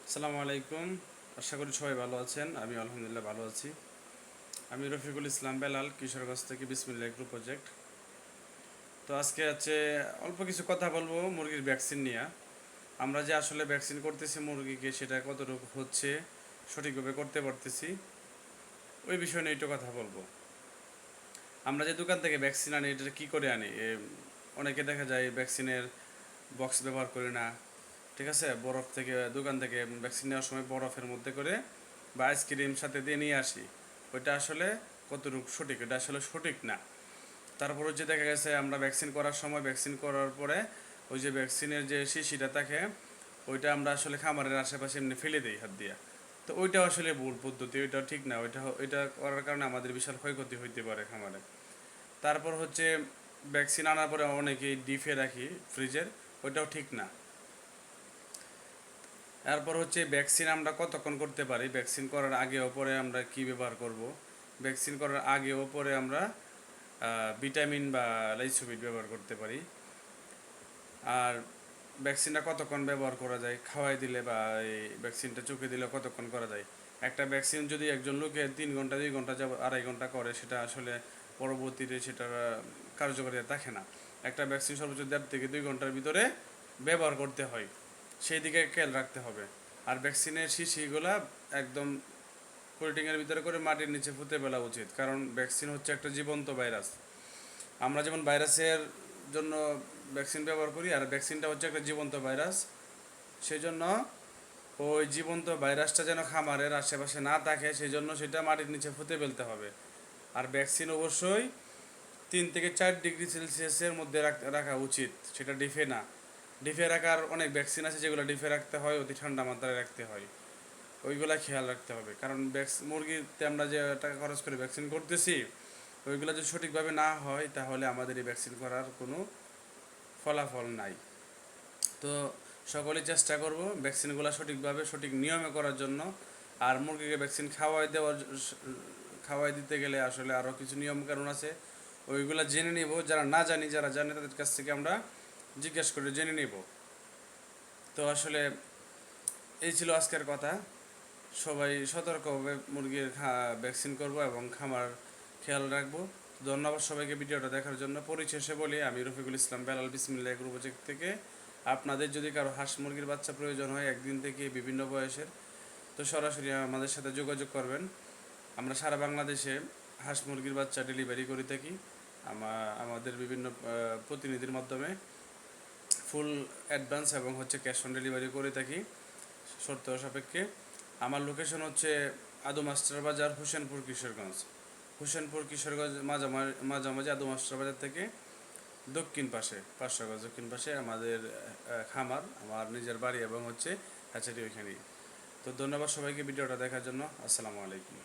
আসসালামু আলাইকুম। আশা করি সবাই ভালো আছেন। আমি আলহামদুলিল্লাহ ভালো আছি। আমি রফিকুল ইসলাম বেলাল, কিশোরগঞ্জ থেকে বিসমিল্লাহ এগ্রো প্রজেক্ট। তো আজকে অল্প কিছু কথা বলবো মুরগির ভ্যাকসিন নিয়ে। আমরা যে আসলে ভ্যাকসিন করতেছি মুরগিকে, সেটা কতটুকু হচ্ছে, সঠিকভাবে করতে পারতেছি, ওই বিষয় নিয়ে একটু কথা বলবো। আমরা যে দোকান থেকে ভ্যাকসিন আনি, এটা কী করে আনি? অনেকে দেখা যায় ভ্যাকসিনের বক্স ব্যবহার করি না, ঠিক আছে? বরফ থেকে দোকান থেকে ভ্যাকসিন নেওয়ার সময় বরফের মধ্যে করে বা আইসক্রিম সাথে দিয়ে নিয়ে আসি। ওইটা আসলে কতটুকু সঠিক? এটা আসলে সঠিক না। তারপর হচ্ছে দেখা গেছে আমরা ভ্যাকসিন করার সময়, ভ্যাকসিন করার পরে ওই যে ভ্যাকসিনের যে শিশিটা থাকে, ওইটা আমরা আসলে খামারের আশেপাশে এমনি ফেলে দিই হাত দিয়া। তো ওইটা আসলে ভুল পদ্ধতি, ওইটা ঠিক না। ওইটা করার কারণে আমাদের বিশাল ক্ষয়ক্ষতি হইতে পারে খামারে। তারপর হচ্ছে ভ্যাকসিন আনার পরে অনেকেই ডিপে রাখি ফ্রিজের, ওইটাও ঠিক না। এরপর হচ্ছে ভ্যাকসিন আমরা কতক্ষণ করতে পারি, ভ্যাকসিন করার আগে ও পরে আমরা কি ব্যবহার করব। ভ্যাকসিন করার আগে ও পরে আমরা ভিটামিন বা লাইসোবিট ব্যবহার করতে পারি। আর ভ্যাকসিনটা কতক্ষণ ব্যবহার করা যায়, খাওয়াই দিলে বা এই ভ্যাকসিনটা চোখে দিলে কতক্ষণ করা যায়। একটা ভ্যাকসিন যদি একজন লোকে 3 ঘন্টা 2 ঘন্টা 2.5 ঘন্টা করে, সেটা আসলে পরবর্তীতে সেটার কার্যকারিতা থাকে না। একটা ভ্যাকসিন সর্বোচ্চ 1.5 থেকে 2 ঘন্টার ভিতরে ব্যবহার করতে হয়, সেই দিকে খেয়াল রাখতে হবে। আর ভ্যাকসিনের শিশিগুলা একদম পলিথিনের ভিতরে করে মাটির নিচে পুঁতে ফেলা উচিত, কারণ ভ্যাকসিন হচ্ছে একটা জীবন্ত ভাইরাস। আমরা যেমন ভাইরাসের জন্য ভ্যাকসিন ব্যবহার করি, আর ভ্যাকসিনটা হচ্ছে একটা জীবন্ত ভাইরাস। সেই জন্য ওই জীবন্ত ভাইরাসটা যেন খামারের আশেপাশে না থাকে, সেই জন্য সেটা মাটির নিচে পুঁতে ফেলতে হবে। আর ভ্যাকসিন অবশ্যই 3 থেকে 4 ডিগ্রি সেলসিয়াসের মধ্যে রাখা উচিত, সেটা ডিফে না। ডিফে রাখার অনেক ভ্যাকসিন আছে যেগুলো ডিফে রাখতে হয়, অতি ঠান্ডা মাত্রায় রাখতে হয়। ওইগুলা খেয়াল রাখতে হবে, কারণ মুরগিতে আমরা যে টাকা খরচ করে ভ্যাকসিন করতেছি, ওইগুলো যদি সঠিকভাবে না হয়, তাহলে আমাদের এই ভ্যাকসিন করার কোনো ফলাফল নাই। তো সকলেই চেষ্টা করব ভ্যাকসিনগুলো সঠিকভাবে সঠিক নিয়মে করার জন্য। আর মুরগিকে ভ্যাকসিন খাওয়াই দিতে গেলে আসলে আরও কিছু নিয়মকানুন আছে, ওইগুলো জেনে নিব। যারা জানে তাদের কাছ থেকে আমরা জিজ্ঞেস করে জেনে নিব। তো আসলে এই ছিল আজকের কথা। সবাই সতর্কভাবে মুরগির ভ্যাকসিন করব এবং খামার খেয়াল রাখবো। ধন্যবাদ সবাইকে ভিডিওটা দেখার জন্য। পরিশেষে বলি, আমি রফিকুল ইসলাম বেলাল, বিসমিল্লাহ এগ্রো প্রজেক্ট থেকে। আপনাদের যদি কারো হাঁস মুরগির বাচ্চা প্রয়োজন হয়, একদিন থেকে বিভিন্ন বয়সের, তো সরাসরি আমাদের সাথে যোগাযোগ করবেন। আমরা সারা বাংলাদেশে হাঁস মুরগির বাচ্চা ডেলিভারি করে থাকি আমাদের বিভিন্ন প্রতিনিধির মাধ্যমে। ফুল অ্যাডভান্স এবং হচ্ছে ক্যাশ অন ডেলিভারি করে থাকি শর্ত সাপেক্ষে। আমার লোকেশন হচ্ছে আদু মাস্টার বাজার, হুসেনপুর কিশোরগঞ্জ মাঝামাঝি আদু মাস্টার বাজার থেকে দক্ষিণ পাশে 500 গজ দক্ষিণ পাশে আমাদের খামার, আমার নিজের বাড়ি এবং হচ্ছে হ্যাচারি ওইখানেই। তো ধন্যবাদ সবাইকে ভিডিওটা দেখার জন্য। আসসালামু আলাইকুম।